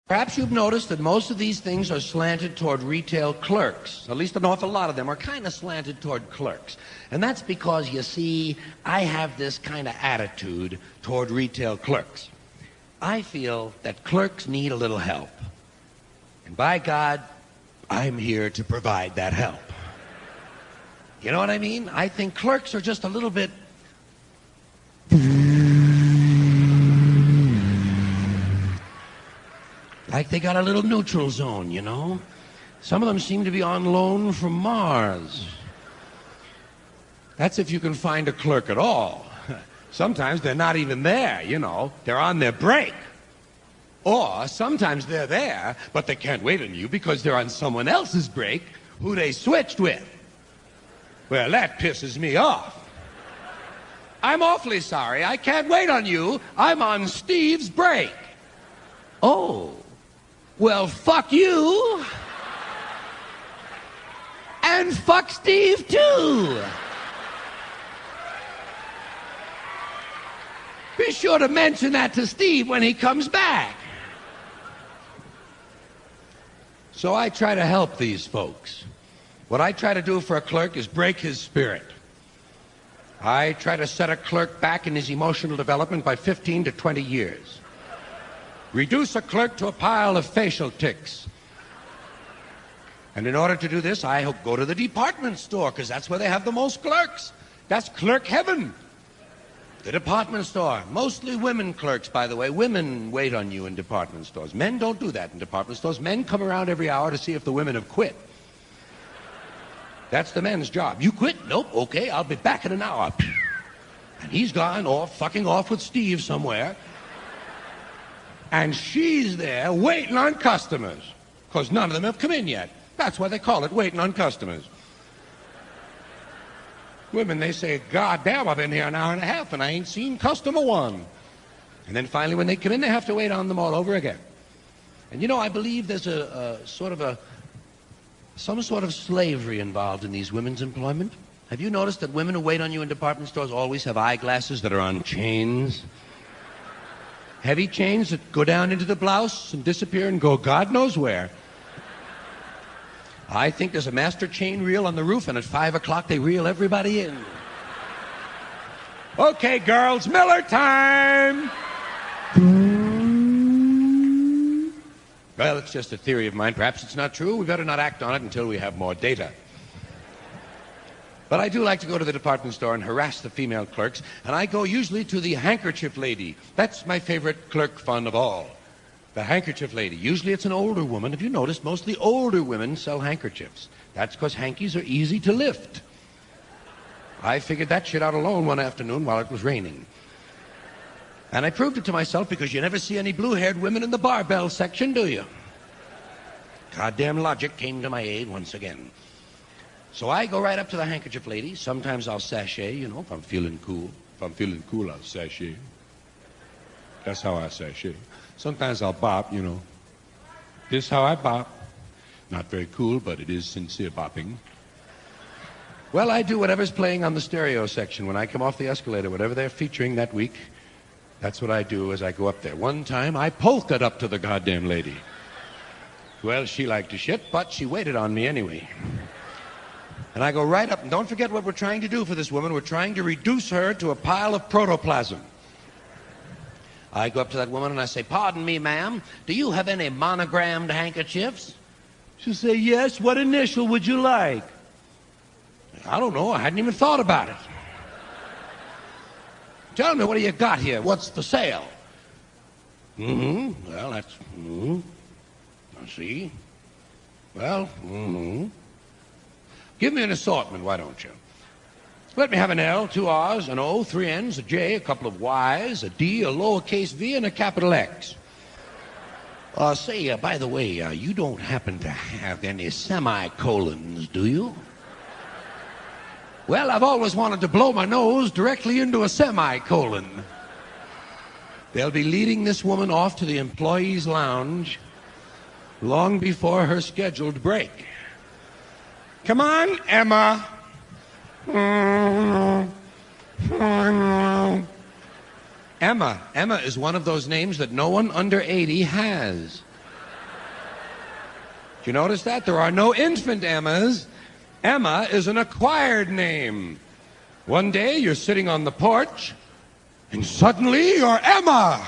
Perhaps you've noticed that most of these things are slanted toward retail clerks. At least an awful lot of them are kind of slanted toward clerks. And that's because, you see, I have this kind of attitude toward retail clerks. I feel that clerks need a little help. And by God, I'm here to provide that help. You know what I mean? I think clerks are just a little bit... like they got a little neutral zone, you know? Some of them seem to be on loan from Mars. That's if you can find a clerk at all. Sometimes they're not even there, you know. They're on their break. Or sometimes they're there, but they can't wait on you because they're on someone else's break who they switched with. Well, that pisses me off. I'm awfully sorry. I can't wait on you. I'm on Steve's break. Oh. Well, fuck you. And fuck Steve, too. Be sure to mention that to Steve when he comes back. So I try to help these folks. What I try to do for a clerk is break his spirit. I try to set a clerk back in his emotional development by 15 to 20 years. Reduce a clerk to a pile of facial tics. And in order to do this, I go to the department store, because that's where they have the most clerks. That's clerk heaven. The department store. Mostly women clerks, by the way. Women wait on you in department stores. Men don't do that in department stores. Men come around every hour to see if the women have quit. That's the men's job. You quit? Nope. Okay, I'll be back in an hour. And he's gone off, fucking off with Steve somewhere. And she's there waiting on customers, because none of them have come in yet. That's why they call it waiting on customers. Women, they say, God damn, I've been here an hour and a half and I ain't seen customer one. And then finally when they come in, they have to wait on them all over again. And you know, I believe there's some sort of slavery involved in these women's employment. Have you noticed that women who wait on you in department stores always have eyeglasses that are on chains? Heavy chains that go down into the blouse and disappear and go God knows where. I think there's a master chain reel on the roof, and at 5 o'clock they reel everybody in. Okay, girls, Miller time! Well, it's just a theory of mine. Perhaps it's not true. We better not act on it until we have more data. But I do like to go to the department store and harass the female clerks, and I go usually to the handkerchief lady. That's my favorite clerk fun of all. The handkerchief lady. Usually it's an older woman. Have you noticed? Mostly older women sell handkerchiefs. That's because hankies are easy to lift. I figured that shit out alone one afternoon while it was raining. And I proved it to myself because you never see any blue-haired women in the barbell section, do you? Goddamn logic came to my aid once again. So I go right up to the handkerchief lady. Sometimes I'll sashay, you know, if I'm feeling cool. If I'm feeling cool, I'll sashay. That's how I sashay. Sometimes I'll bop, you know. This is how I bop. Not very cool, but it is sincere bopping. Well, I do whatever's playing on the stereo section when I come off the escalator, whatever they're featuring that week. That's what I do as I go up there. One time, I polka'd up to the goddamn lady. Well, she liked to shit, but she waited on me anyway. And I go right up, and don't forget what we're trying to do for this woman. We're trying to reduce her to a pile of protoplasm. I go up to that woman and I say, pardon me, ma'am, do you have any monogrammed handkerchiefs? She'll say, yes, what initial would you like? I don't know, I hadn't even thought about it. Tell me, what do you got here? What's for sale? Well, that's, I see. Well, Give me an assortment, why don't you? Let me have an L, 2 R's, an O, 3 N's, a J, a couple of Y's, a D, a lowercase v, and a capital X. Say, by the way, you don't happen to have any semicolons, do you? Well, I've always wanted to blow my nose directly into a semicolon. They'll be leading this woman off to the employees' lounge long before her scheduled break. Come on, Emma. Emma is one of those names that no one under 80 has. You notice that? There are no infant Emmas. Emma is an acquired name. One day you're sitting on the porch, and suddenly you're Emma.